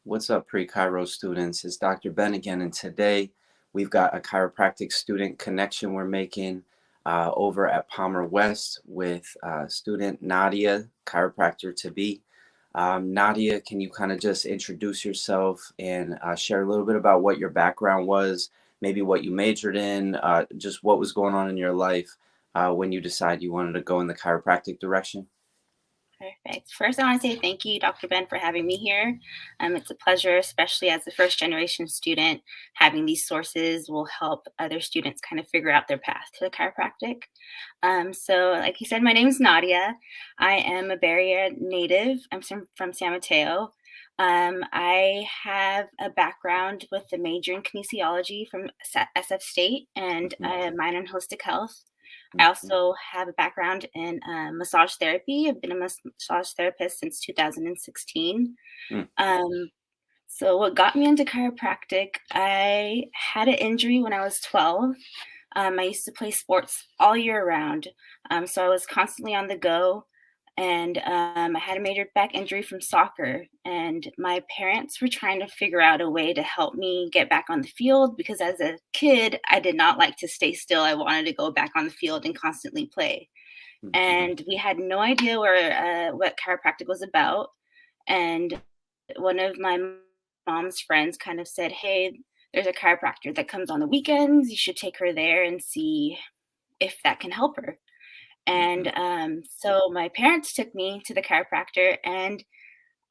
What's up, pre-Chiro students? It's Dr. Ben again, and today we've got a chiropractic student connection we're making over at Palmer West with student Nadia, chiropractor to be. Nadia, can you kind of just introduce yourself and share a little bit about what your background was, maybe what you majored in, just what was going on in your life when you decided you wanted to go in the chiropractic direction? Perfect. First, I want to say thank you, Dr. Ben, for having me here. It's a pleasure, especially as a first generation student. Having these sources will help other students kind of figure out their path to chiropractic. So, like you said, my name is Nadia. I am a Bay Area native. I'm from San Mateo. I have a background with a major in kinesiology from SF State and Mhm, a minor in holistic health. I mhm, also have a background in massage therapy. I've been a massage therapist since 2016. mm, Um, so, what got me into chiropractic, I had an injury when I was 12. I used to play sports all year round. So, I was constantly on the go. And I had a major back injury from soccer. And my parents were trying to figure out a way to help me get back on the field because as a kid, I did not like to stay still. I wanted to go back on the field and constantly play. mhm, And we had no idea what chiropractic was about. And one of my mom's friends kind of said, "Hey, there's a chiropractor that comes on the weekends. You should take her there and see if that can help her." And mhm, so my parents took me to the chiropractor, and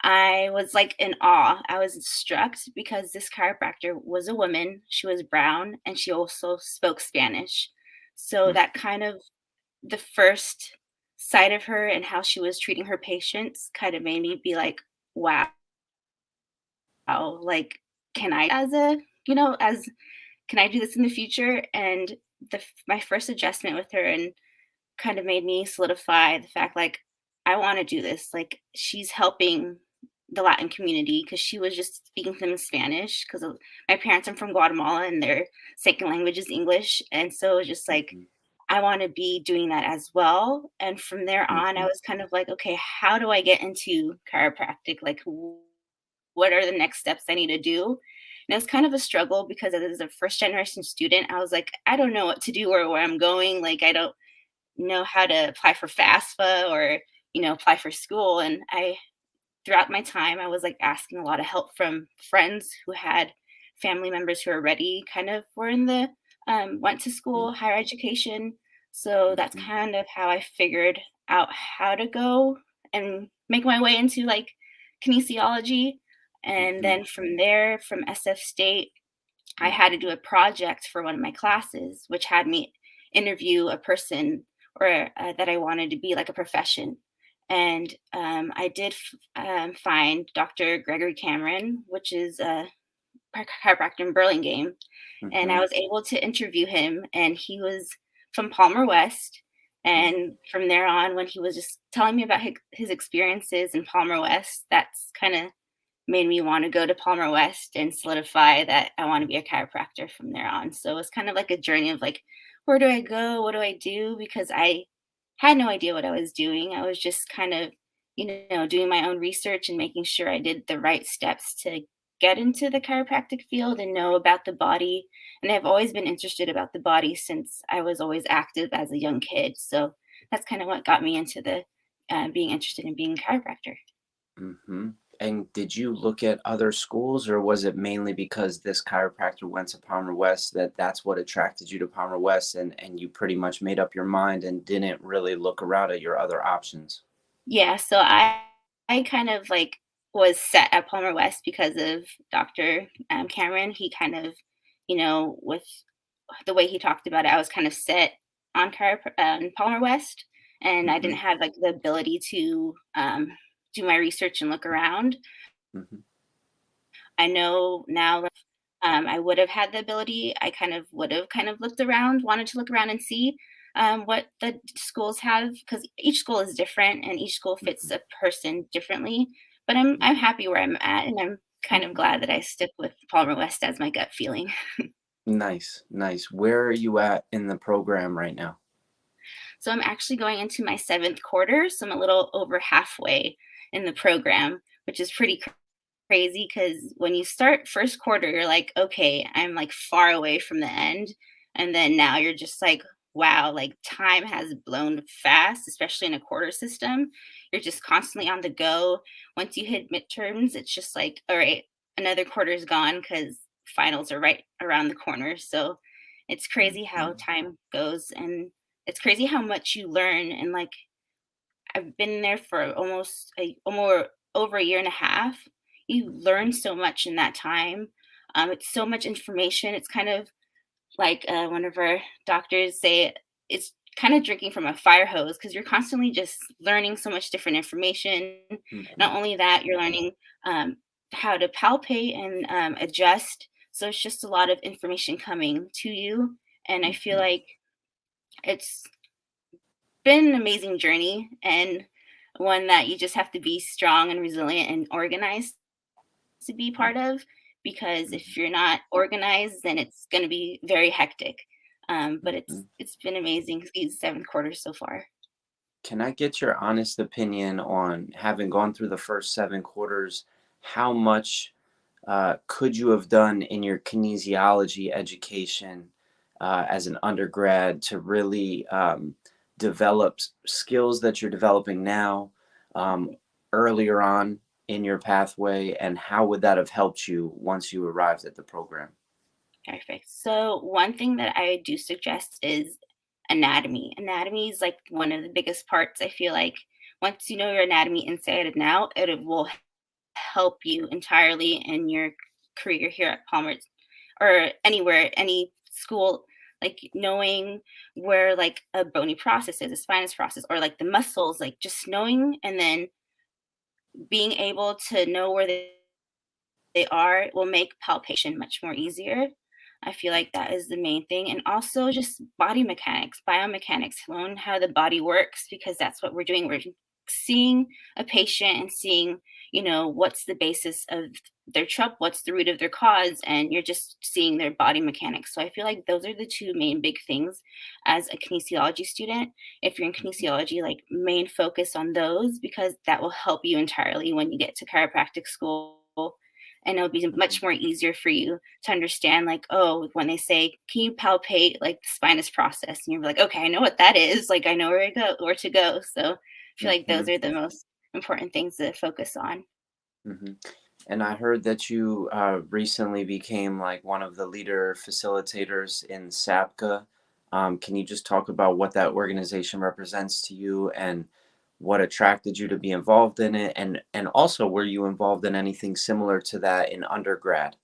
I was like in awe. I was struck because this chiropractor was a woman. She was brown, and she also spoke Spanish. So mm, that kind of the first sight of her and how she was treating her patients kind of made me be like, wow, like, can I as a, as can I do this in the future? And my first adjustment with her and kind of made me solidify the fact like I want to do this. Like she's helping the Latin community because she was just speaking to them in Spanish because my parents are from Guatemala and their second language is English. And so it's just like mhm, I want to be doing that as well. And from there on, I mhm, was kind of like, okay, how do I get into chiropractic? Like, what are the next steps I need to do? And it was kind of a struggle because as a first generation student, I was like, I don't know what to do or where I'm going. Like, I don't know how to apply for FAFSA or, apply for school. And throughout my time, I was like asking a lot of help from friends who had family members who already kind of were in went to mhm, school, higher education. So that's mhm, kind of how I figured out how to go and make my way into like kinesiology. And mhm, then from there, from SF State, I had to do a project for one of my classes, which had me interview a person or that I wanted to be like a profession. And I did find Dr. Gregory Cameron, which is a chiropractor in Burlingame, and I mhm, was able to interview him. And he was from Palmer West. mhm, And from there on, when he was just telling me about his experiences in Palmer West, that's kind of made me want to go to Palmer West and solidify that I want to be a chiropractor from there on. So it's kind of like a journey of like, where do I go? What do I do? Because I had no idea what I was doing. I was just kind of, doing my own research and making sure I did the right steps to get into the chiropractic field and know about the body. And I've always been interested about the body since I was always active as a young kid. So that's kind of what got me into the being interested in being a chiropractor. mhm. And did you look at other schools, or was it mainly because this chiropractor went to Palmer West that that's what attracted you to Palmer West, and you pretty much made up your mind and didn't really look around at your other options? Yeah, so I kind of like was set at Palmer West because of Dr. Cameron. He kind of, with the way he talked about it, I was kind of set on Palmer West, and I didn't Mhm, have like the ability to do my research and look around. mhm, I know now that I would have had the ability. I kind of would have kind of looked around, wanted to look around and see what the schools have because each school is different and each school fits mhm, a person differently. But I'm mhm, happy where I'm at, and I'm kind of mhm. glad that I stick with Palmer West as my gut feeling. Nice, nice. Where are you at in the program right now? So I'm actually going into my seventh quarter, so I'm a little over halfway in the program, which is pretty crazy because when you start first quarter, you're like, okay, I'm like far away from the end. And then now you're just like, wow, like time has blown fast, especially in a quarter system. You're just constantly on the go. Once you hit midterms, it's just like, all right, another quarter's gone because finals are right around the corner. So it's crazy how Mhm. time goes, and it's crazy how much you learn. And like, I've been there for almost over a year and a half. You learn so much in that time. It's so much information. It's kind of like one of our doctors say, it's kind of drinking from a fire hose because you're constantly just learning so much different information. Not Mhm. only that, you're learning um, how to palpate and adjust. So it's just a lot of information coming to you. And I feel Mhm. like it's been an amazing journey, and one that you just have to be strong and resilient and organized to be part of, because Mhm. if you're not organized, then it's going to be very hectic. But Mhm. it's been amazing these 7 quarters so far. Can I get your honest opinion on, having gone through the first 7 quarters, how much could you have done in your kinesiology education as an undergrad to really develop skills that you're developing now um, earlier on in your pathway? And how would that have helped you once you arrived at the program? Perfect. So one thing that I do suggest is anatomy. Anatomy is like one of the biggest parts. I feel like once you know your anatomy inside and out, it will help you entirely in your career here at Palmer or anywhere, any school, like knowing where like a bony process is, a spinous process, or like the muscles, like just knowing and then being able to know where they are will make palpation much more easier. I feel like that is the main thing. And also just body mechanics, biomechanics, learn how the body works because that's what we're doing. We're seeing a patient and seeing, what's the basis of their trouble, what's the root of their cause, and you're just seeing their body mechanics. So I feel like those are the two main big things as a kinesiology student. If you're in Mhm. kinesiology, like main focus on those because that will help you entirely when you get to chiropractic school, and it'll be Mhm. much more easier for you to understand, like, oh, when they say, can you palpate like the spinous process, and you're like, okay, I know what that is, like I know where to go. So I feel like those Mhm. are the most important things to focus on. Mhm. And I heard that you recently became like one of the leader facilitators in SAPCA. Can you just talk about what that organization represents to you and what attracted you to be involved in it? And also, were you involved in anything similar to that in undergrad?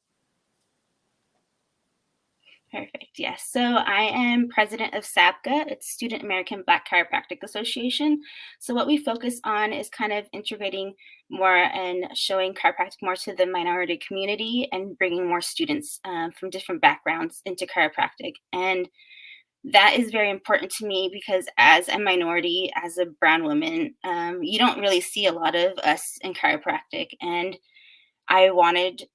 Perfect. Yes. So I am president of SAPCA. It's Student American Black Chiropractic Association. So what we focus on is kind of integrating more and showing chiropractic more to the minority community and bringing more students from different backgrounds into chiropractic. And that is very important to me because as a minority, as a brown woman, you don't really see a lot of us in chiropractic. And I wanted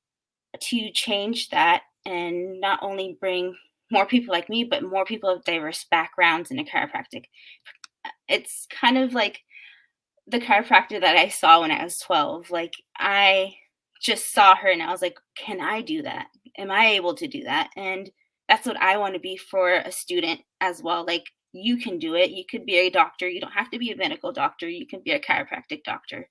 to change that and not only bring more people like me, but more people of diverse backgrounds into chiropractic. It's kind of like the chiropractor that I saw when I was 12. Like, I just saw her and I was like, can I do that? Am I able to do that? And that's what I want to be for a student as well. Like, you can do it. You could be a doctor. You don't have to be a medical doctor. You can be a chiropractic doctor.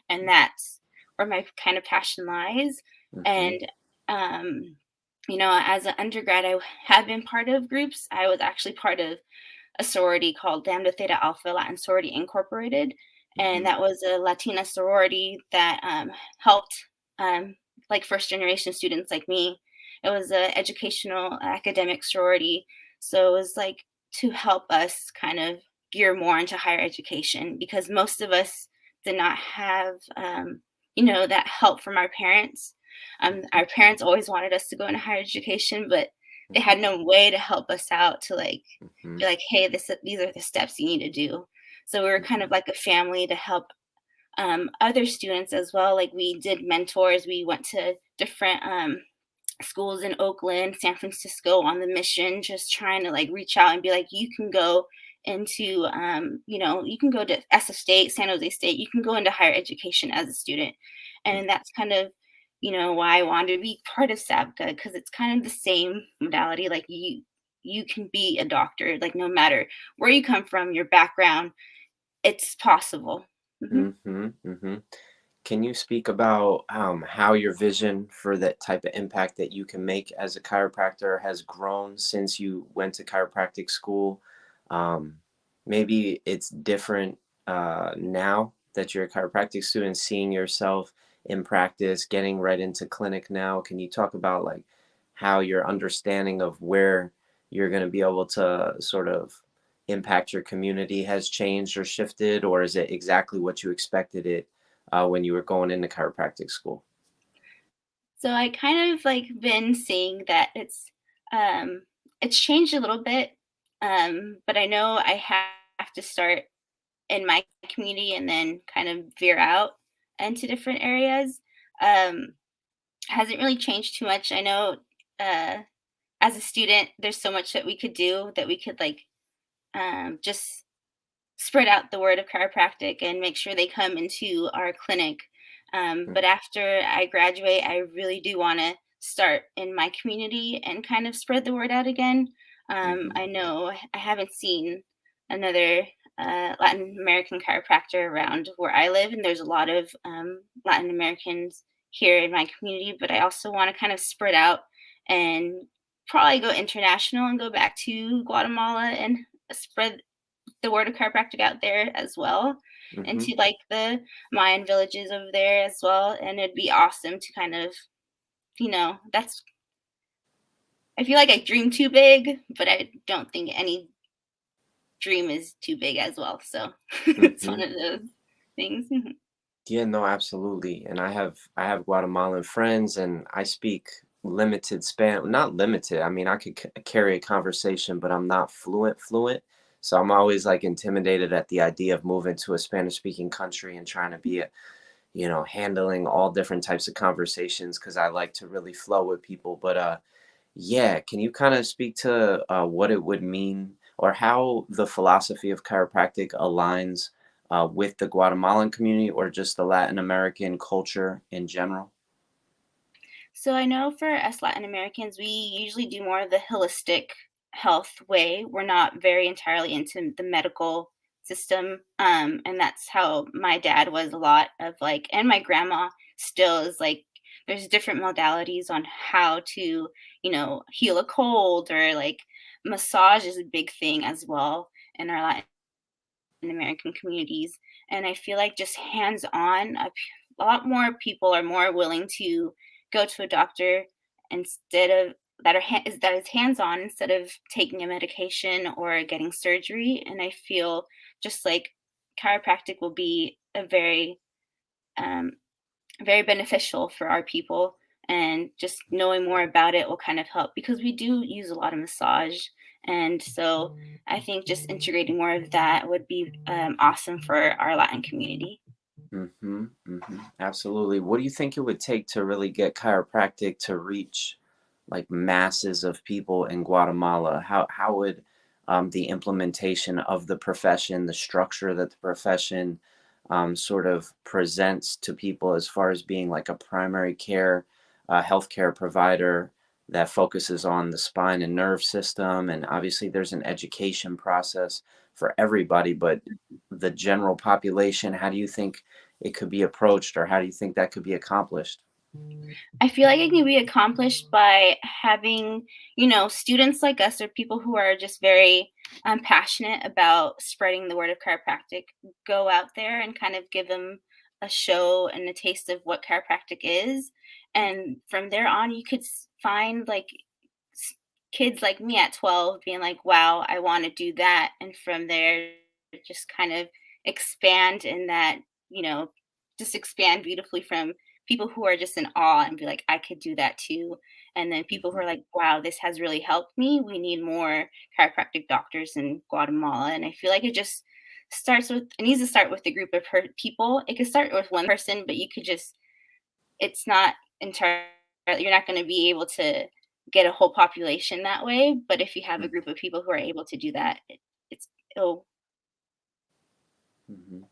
And that's where my kind of passion lies. Mm-hmm. And, um, as an undergrad, I have been part of groups. I was actually part of a sorority called Lambda Theta Alpha Latin Sorority Incorporated, and Mm-hmm. that was a Latina sorority that helped like first generation students like me. It was an educational academic sorority, so it was like to help us kind of gear more into higher education because most of us did not have that help from our parents. Our parents always wanted us to go into higher education, but they had no way to help us out to like Mm-hmm. be like, "Hey, these are the steps you need to do." So we were kind of like a family to help other students as well. Like we did mentors. We went to different schools in Oakland, San Francisco on the mission, just trying to like reach out and be like, you can go into, you can go to SF State, San Jose State, you can go into higher education as a student. And that's kind of why I wanted to be part of SABCA because it's kind of the same modality. Like you can be a doctor, like no matter where you come from, your background, it's possible. Hmm. Mm-hmm. Mm-hmm. Can you speak about how your vision for that type of impact that you can make as a chiropractor has grown since you went to chiropractic school? Um, Maybe it's different now that you're a chiropractic student, seeing yourself in practice, getting right into clinic now. Can you talk about like how your understanding of where you're going to be able to sort of impact your community has changed or shifted, or is it exactly what you expected it when you were going into chiropractic school? So I kind of like been seeing that it's changed a little bit, but I know I have to start in my community and then kind of veer out into different areas. Um, hasn't really changed too much. I know uh, as a student, there's so much that we could do that we could like just spread out the word of chiropractic and make sure they come into our clinic. But after I graduate, I really do want to start in my community and kind of spread the word out again. Mm-hmm. I know I haven't seen another Latin American chiropractor around where I live, and there's a lot of Latin Americans here in my community, but I also want to kind of spread out and probably go international and go back to Guatemala and spread the word of chiropractic out there as well, and Mm-hmm. to like the Mayan villages over there as well. And it'd be awesome to kind of, that's, I feel like I dream too big, but I don't think any dream is too big as well. So it's Mm-hmm. one of those things. Mhm. Yeah, no, absolutely. And I have Guatemalan friends, and I speak limited span, not limited. I mean, I could carry a conversation, but I'm not fluent. So I'm always like intimidated at the idea of moving to a Spanish speaking country and trying to be handling all different types of conversations because I like to really flow with people. But yeah, can you kind of speak to what it would mean or how the philosophy of chiropractic aligns with the Guatemalan community or just the Latin American culture in general? So I know for us Latin Americans, we usually do more of the holistic health way. We're not very entirely into the medical system. And that's how my dad was a lot of like, and my grandma still is like, there's different modalities on how to, heal a cold or like massage is a big thing as well in our Latin American communities. And I feel like just hands on, a lot more people are more willing to go to a doctor instead of that is hands on instead of taking a medication or getting surgery. And I feel just like chiropractic will be a um, very beneficial for our people, and just knowing more about it will kind of help because we do use a lot of massage. And so I think just integrating more of that would be awesome for our Latin community. Mm-hmm, mm-hmm. Absolutely. What do you think it would take to really get chiropractic to reach like masses of people in Guatemala? How would the implementation of the profession, the structure that the profession sort of presents to people as far as being like a primary care healthcare provider that focuses on the spine and nerve system, and obviously there's an education process for everybody, but the general population, how do you think it could be approached, or how do you think that could be accomplished? I feel like it can be accomplished by having, students like us or people who are just very passionate about spreading the word of chiropractic go out there and kind of give them a show and a taste of what chiropractic is. And from there on, you could find like s- kids like me at 12 being like, wow, I want to do that. And from there, just kind of expand in that, you know, just expand beautifully from people who are just in awe and be like, I could do that too. And then people who Mhm. are like, wow, this has really helped me. We need more chiropractic doctors in Guatemala. And I feel like it needs to start with a group of people. It could start with one person, but you could just, it's not entirely, you're not going to be able to get a whole population that way. But if you have a Mm, group of people who are able to do that, it'll, mhm.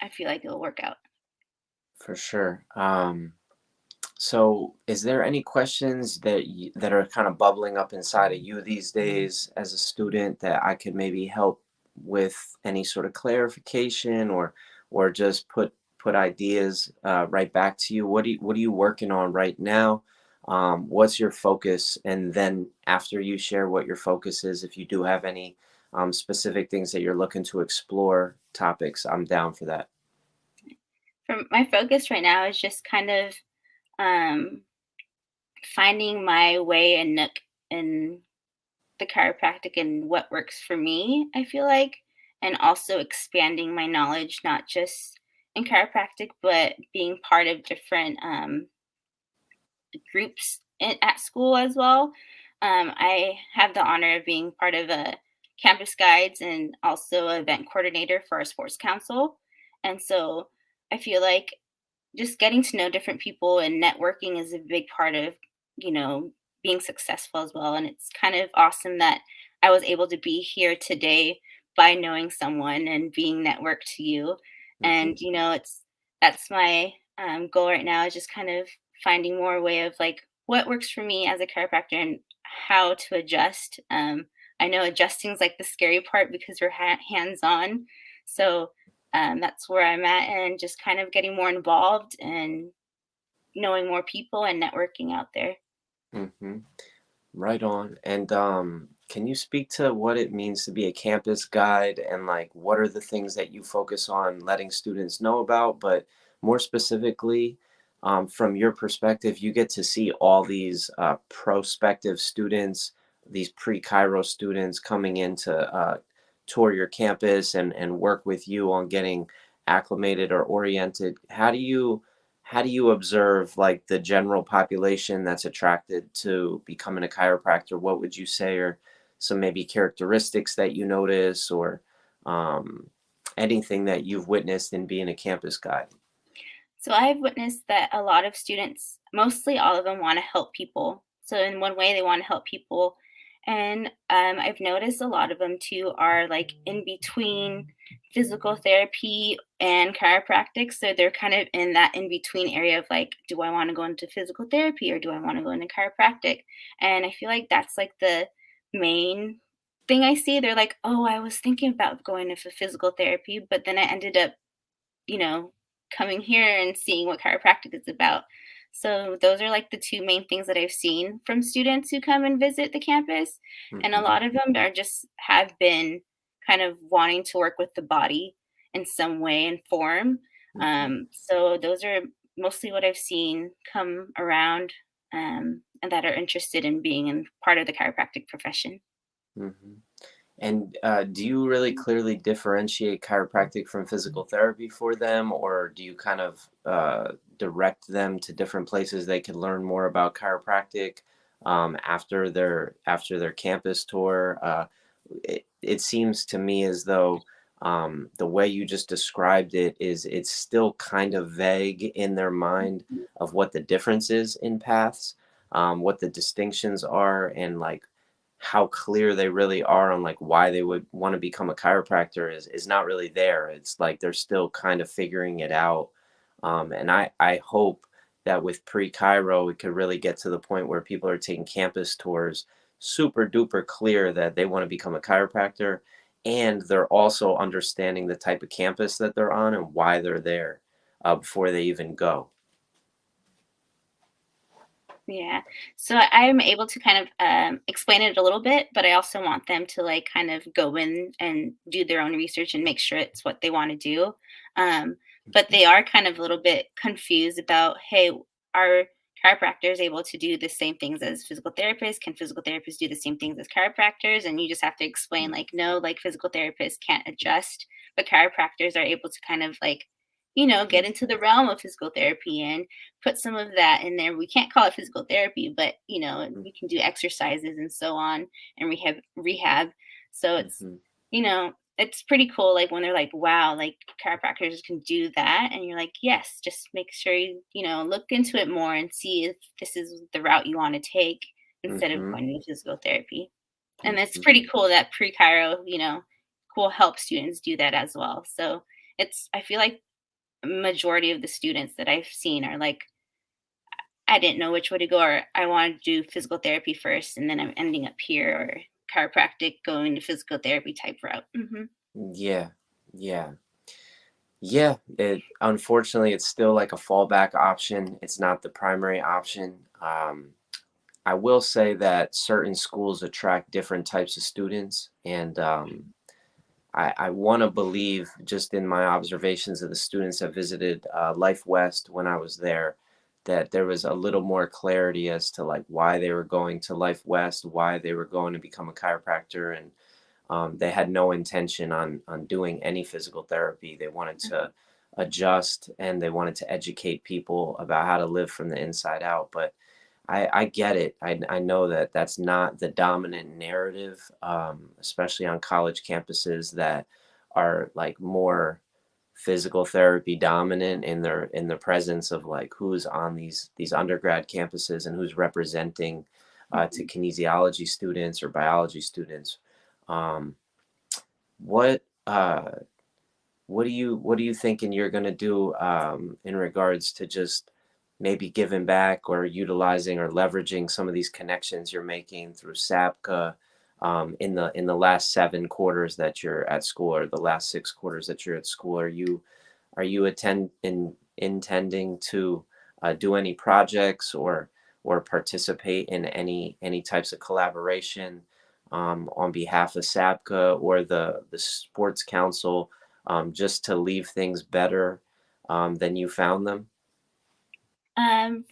I feel like it'll work out. For sure. So, is there any questions that are kind of bubbling up inside of you these days as a student that I could maybe help with any sort of clarification, or just put ideas right back to you? What are you working on right now? What's your focus? And then after you share what your focus is, if you do have any specific things that you're looking to explore topics, I'm down for that. For my focus right now is just kind of um, finding my way and nook in the chiropractic and what works for me, I feel like, and also expanding my knowledge, not just in chiropractic, but being part of different groups at school as well. I have the honor of being part of a campus guides and also event coordinator for our sports council. And so I feel like just getting to know different people and networking is a big part of, you know, being successful as well. And it's kind of awesome that I was able to be here today by knowing someone and being networked to you. Hmm. And, it's that's my goal right now is just kind of finding more way of like what works for me as a chiropractor and how to adjust. I know adjusting is like the scary part because we're hands on. So that's where I'm at, and just kind of getting more involved and knowing more people and networking out there. Hmm. Right on. And can you speak to what it means to be a campus guide, and like what are the things that you focus on letting students know about? But more specifically, from your perspective, you get to see all these prospective students, these pre-Cairo students coming in to tour your campus and work with you on getting acclimated or oriented. How do you observe like the general population that's attracted to becoming a chiropractor? What would you say are some maybe characteristics that you notice, or um, anything that you've witnessed in being a campus guide? So I've witnessed that a lot of students, mostly all of them, want to help people. So in one way, they want to help people, and I've noticed a lot of them too are like in between physical therapy and chiropractic. So they're kind of in that in between area of like, do I want to go into physical therapy or do I want to go into chiropractic? And I feel like that's like the main thing I see. They're like, oh, I was thinking about going into physical therapy, but then I ended up you know, coming here and seeing what chiropractic is about. So those are like the two main things that I've seen from students who come and visit the campus. And a Hmm. lot of them are just have been kind of wanting to work with the body in some way and form. Hmm. So those are mostly what I've seen come around and that are interested in being in part of the chiropractic profession. Hmm. And do you really clearly differentiate chiropractic from physical therapy for them, or do you kind of direct them to different places they can learn more about chiropractic after their campus tour? It seems to me as though the way you just described it is it's still kind of vague in their mind of what the difference is in paths, what the distinctions are, and like how clear they really are on like why they would want to become a chiropractor is not really there. It's like they're still kind of figuring it out. And I hope that with pre-Cairo, we could really get to the point where people are taking campus tours super duper clear that they want to become a chiropractor, and they're also understanding the type of campus that they're on and why they're there before they even go. Yeah. So I'm able to kind of explain it a little bit, but I also want them to like kind of go in and do their own research and make sure it's what they want to do. Um, but they are kind of a little bit confused about, hey, are chiropractors able to do the same things as physical therapists? Can physical therapists do the same things as chiropractors? And you just have to explain, like, no, like physical therapists can't adjust, but chiropractors are able to kind of like, get into the realm of physical therapy and put some of that in there. We can't call it physical therapy, but we can do exercises and so on and rehab. So Mm-hmm. it's pretty cool like when they're like, wow, like chiropractors can do that. And you're like, yes, just make sure you look into it more and see if this is the route you want to take instead of Mm-hmm. going to physical therapy. And it's Mm-hmm. pretty cool that pre-Chiro, cool help students do that as well. So I feel like majority of the students that I've seen are like I didn't know which way to go, or I wanted to do physical therapy first, and then I'm ending up here, or chiropractic, going to physical therapy type route. Yeah, yeah, yeah. It unfortunately it's still like a fallback option. It's not the primary option. I will say that certain schools attract different types of students, and I want to believe, just in my observations of the students that visited Life West when I was there, that there was a little more clarity as to like why they were going to Life West, why they were going to become a chiropractor, and they had no intention on doing any physical therapy. They wanted to adjust and they wanted to educate people about how to live from the inside out. But I get it. I know that that's not the dominant narrative, especially on college campuses that are like more physical therapy dominant in the presence of like who's on these undergrad campuses and who's representing to Mhm. kinesiology students or biology students. Um, what what are you thinking you're going to do in regards to just maybe giving back or utilizing or leveraging some of these connections you're making through SAPCA in the last 7 quarters that you're at school, or the last 6 quarters that you're at school? Are you intending to do any projects or participate in any types of collaboration on behalf of SAPCA or the Sports Council, just to leave things better than you found them?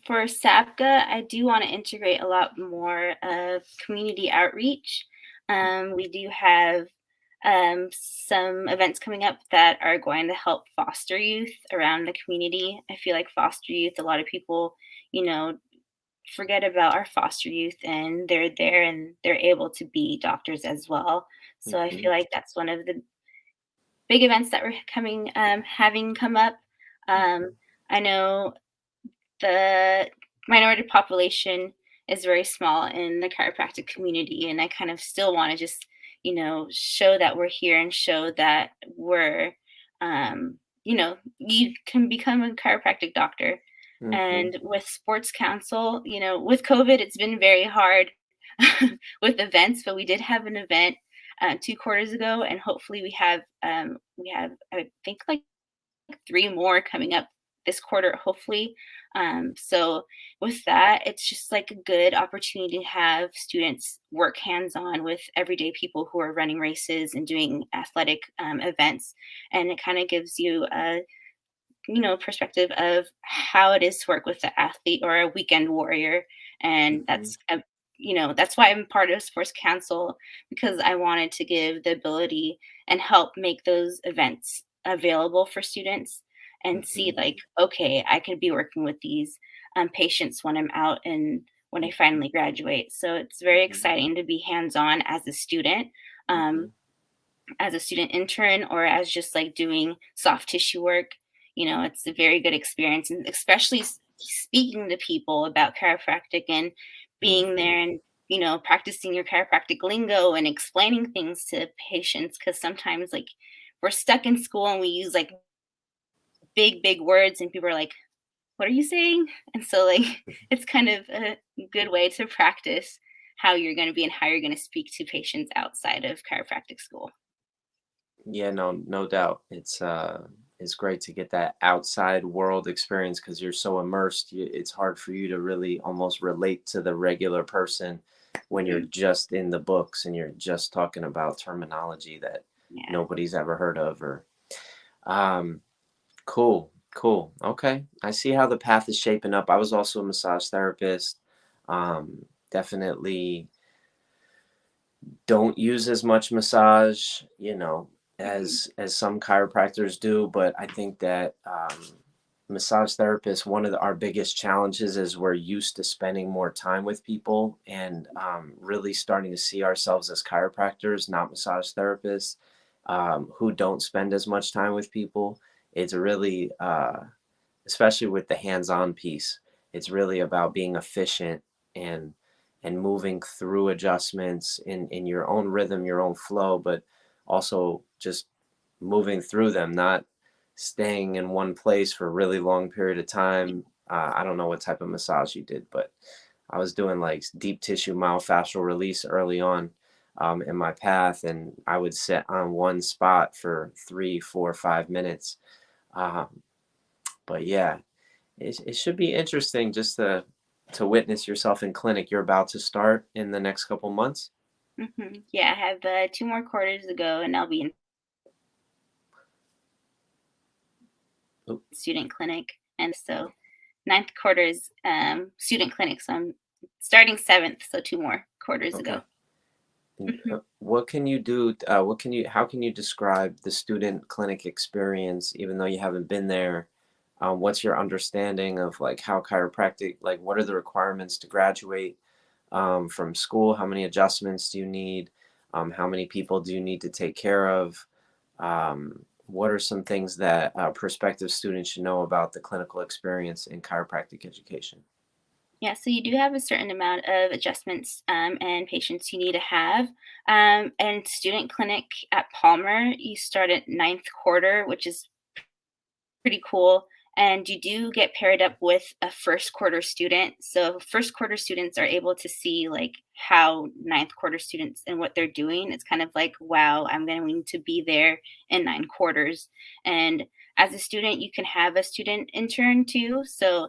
For SAPGA, I do want to integrate a lot more of community outreach. We do have some events coming up that are going to help foster youth around the community. I feel like foster youth, a lot of people, you know, forget about our foster youth, and they're there and they're able to be doctors as well. So I Hmm. feel like that's one of the big events that we're coming having come up. Um, Hmm. I know the minority population is very small in the chiropractic community, and I kind of still want to just, show that we're here and show that we're, you can become a chiropractic doctor. Hmm. And with Sports Council, with COVID, it's been very hard with events, but we did have an event 2 quarters ago, and hopefully we have I think like 3 more coming up this quarter, hopefully. So with that, it's just like a good opportunity to have students work hands-on with everyday people who are running races and doing athletic events, and it kind of gives you a perspective of how it is to work with the athlete or a weekend warrior. And Hmm. that's why I'm part of Sports Council, because I wanted to give the ability and help make those events available for students and see, Hmm. like, okay, I could be working with these patients when I'm out and when I Hmm. finally graduate. So it's very exciting to be hands-on as a student. Hmm. Um, as a student intern or as just like doing soft tissue work. It's a very good experience, and especially speaking to people about chiropractic and being Hmm. there and practicing your chiropractic lingo and explaining things to patients, because sometimes like we're stuck in school and we use like big words and people are like, what are you saying? And so like it's kind of a good way to practice how you're going to be and how you're going to speak to patients outside of chiropractic school. Yeah, no doubt. It's great to get that outside world experience because you're so immersed. It's hard for you to really almost relate to the regular person when you're Mhm. just in the books and you're just talking about terminology that Yeah. nobody's ever heard of. Or um, cool, cool. Okay, I see how the path is shaping up. I was also a massage therapist. Definitely don't use as much massage, Mhm. as some chiropractors do. But I think that massage therapists, one of our biggest challenges is we're used to spending more time with people and really starting to see ourselves as chiropractors, not massage therapists, who don't spend as much time with people. It's really, especially with the hands-on piece, it's really about being efficient and moving through adjustments in your own rhythm, your own flow, but also just moving through them, not staying in one place for a really long period of time, I don't know what type of massage you did, but I was doing like deep tissue myofascial release early on in my path, and I would sit on one spot for 3, 4, 5 minutes. Um, but yeah, it should be interesting just to witness yourself in clinic. You're about to start in the next couple months. Yeah, I have 2 more quarters to go, and I'll be in Oh, student clinic. And so ninth quarter is student clinic. So I'm starting seventh, so 2 more quarters to go. okay. And, hmm what can you do? How can you describe the student clinic experience, even though you haven't been there? What's your understanding of like how chiropractic, like what are the requirements to graduate from school? How many adjustments do you need? How many people do you need to take care of? What are some things that prospective students should know about the clinical experience in chiropractic education? Yeah, so you do have a certain amount of adjustments and patients you need to have. And student clinic at Palmer, you start at ninth quarter, which is pretty cool. And you do get paired up with a first quarter student. So first quarter students are able to see like how ninth quarter students and what they're doing. It's kind of like, wow, I'm going to be there in 9 quarters. And as a student, you can have a student intern too. So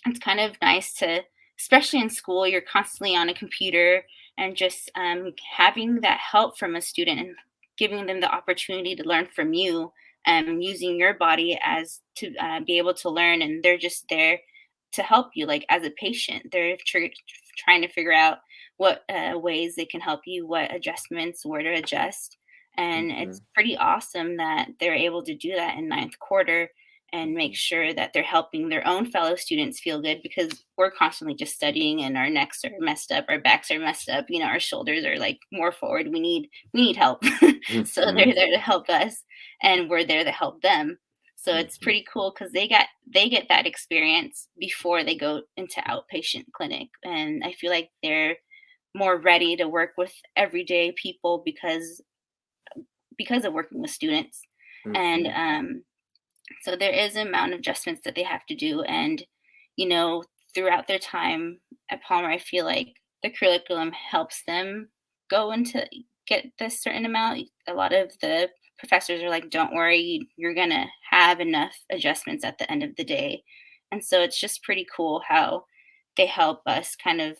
it's kind of nice to, especially in school, you're constantly on a computer, and just having that help from a student and giving them the opportunity to learn from you, using your body as to be able to learn, and they're just there to help you like as a patient. They're trying to figure out what ways they can help you, what adjustments, where to adjust. And Hmm. it's pretty awesome that they're able to do that in ninth quarter and make sure that they're helping their own fellow students feel good, because we're constantly just studying and our necks are messed up, our backs are messed up, our shoulders are like more forward. We need help. So Hmm. they're there to help us, and we're there to help them. So it's Hmm. pretty cool because they get that experience before they go into outpatient clinic. And I feel like they're more ready to work with everyday people because of working with students. And Hmm. so there is an amount of adjustments that they have to do. And, you know, throughout their time at Palmer, I feel like the curriculum helps them go into get this certain amount. A lot of the professors are like, don't worry, you're going to have enough adjustments at the end of the day. And so it's just pretty cool how they help us kind of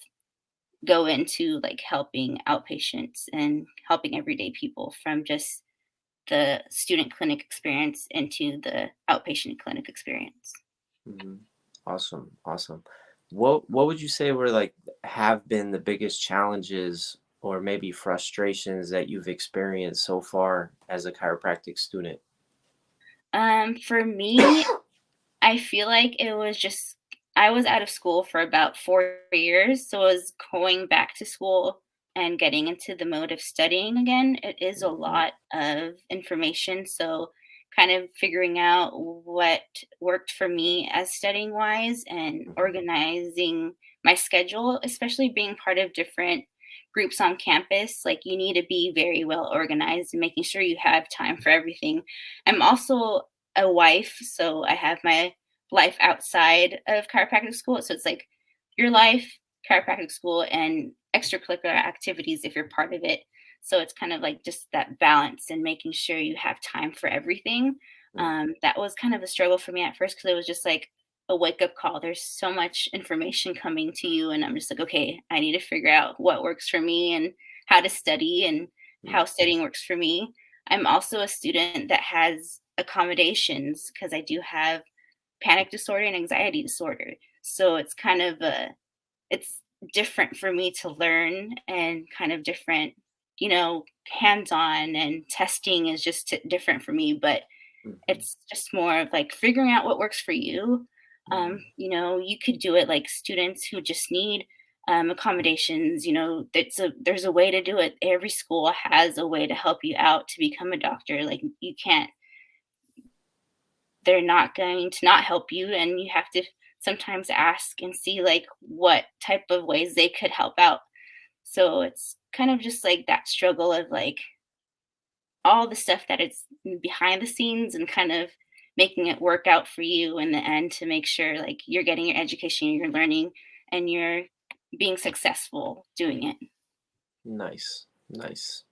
go into like helping outpatients and helping everyday people from just the student clinic experience into the outpatient clinic experience. Hmm. Awesome, awesome. What would you say were like have been the biggest challenges or maybe frustrations that you've experienced so far as a chiropractic student? For me, I feel like it was just I was out of school for about 4 years, so I was going back to school and getting into the mode of studying again. It is a Hmm. lot of information, so kind of figuring out what worked for me as studying wise and Hmm. organizing my schedule, especially being part of different groups on campus. Like you need to be very well organized and making sure you have time for everything. I'm also a wife, so I have my life outside of chiropractic school. So it's like your life, chiropractic school, and extracurricular activities if you're part of it. So it's kind of like just that balance and making sure you have time for everything. That was kind of a struggle for me at first because it was just like a wake up call. There's so much information coming to you, and I'm just like, okay, I need to figure out what works for me and how to study and how Hmm. studying works for me. I'm also a student that has accommodations because I do have panic disorder and anxiety disorder. So it's kind of it's different for me to learn, and kind of different, hands-on and testing is just different for me, but Hmm. it's just more of like figuring out what works for you. Hmm. You could do it like students who just need accommodations. There's a way to do it. Every school has a way to help you out to become a doctor. Like you can't they're not going to not help you, and you have to sometimes ask and see like what type of ways they could help out. So it's kind of just like that struggle of like all the stuff that is behind the scenes and kind of making it work out for you in the end to make sure like you're getting your education, you're learning, and you're being successful doing it. Nice, nice.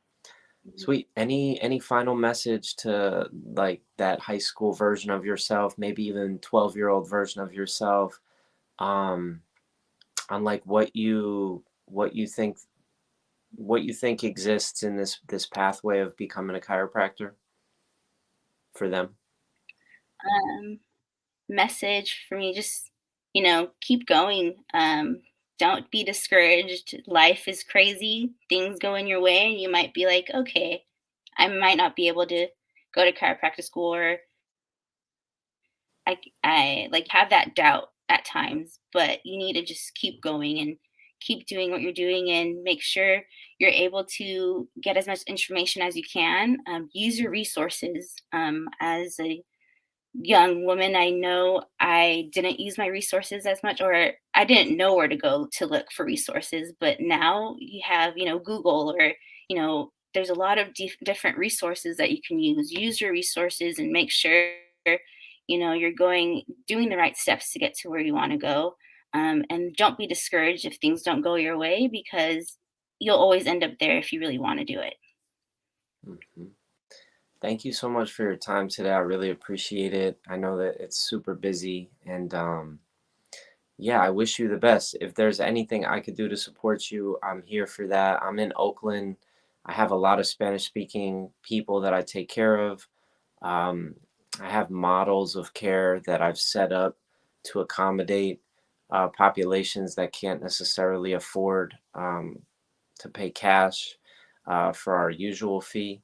Sweet. Any final message to like that high school version of yourself, maybe even 12-year-old version of yourself, um, on like what you think exists in this pathway of becoming a chiropractor for them? Um, Message for me, just keep going. Don't be discouraged. Life is crazy. Things go in your way, and you might be like, okay, I might not be able to go to chiropractic school, or I like have that doubt at times, but you need to just keep going and keep doing what you're doing and make sure you're able to get as much information as you can. Use your resources. As a young woman, I know I didn't use my resources as much, or I didn't know where to go to look for resources. But now you have, Google, or, there's a lot of different resources that you can use. Use your resources and make sure, you're doing the right steps to get to where you want to go. And don't be discouraged if things don't go your way, because you'll always end up there if you really want to do it. Mhm. Thank you so much for your time today. I really appreciate it. I know that it's super busy, and yeah, I wish you the best. If there's anything I could do to support you, I'm here for that. I'm in Oakland. I have a lot of Spanish speaking people that I take care of. Um, I have models of care that I've set up to accommodate populations that can't necessarily afford to pay cash for our usual fee.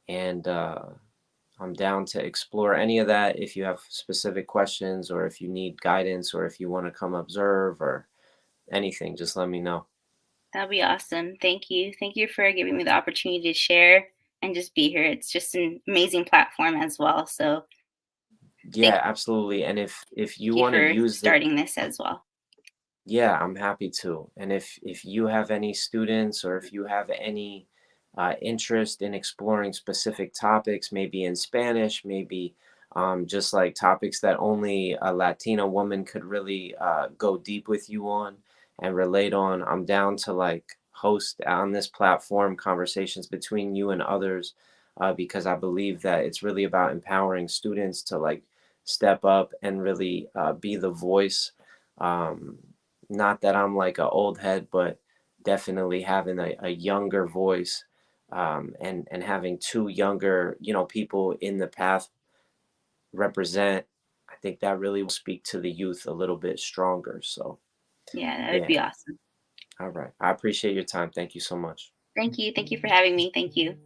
And I'm down to explore any of that if you have specific questions, or if you need guidance, or if you want to come observe or anything, just let me know. That'll be awesome. Thank you. Thank you for giving me the opportunity to share and just be here. It's just an amazing platform as well. So thank Yeah, absolutely. And if you you want to for use the starting this as well. Yeah, I'm happy to. And if you have any students, or if you have any interest in exploring specific topics, maybe in Spanish, maybe just like topics that only a Latina woman could really go deep with you on and relate on, I'm down to like host on this platform conversations between you and others, because I believe that it's really about empowering students to like step up and really be the voice. Um, Not that I'm like a old head, but definitely having a younger voice, and having two younger, people in the path represent. I think that really will speak to the youth a little bit stronger. So Yeah, that would yeah, be awesome. all right. I appreciate your time. Thank you so much. Thank you. Thank you for having me. Thank you.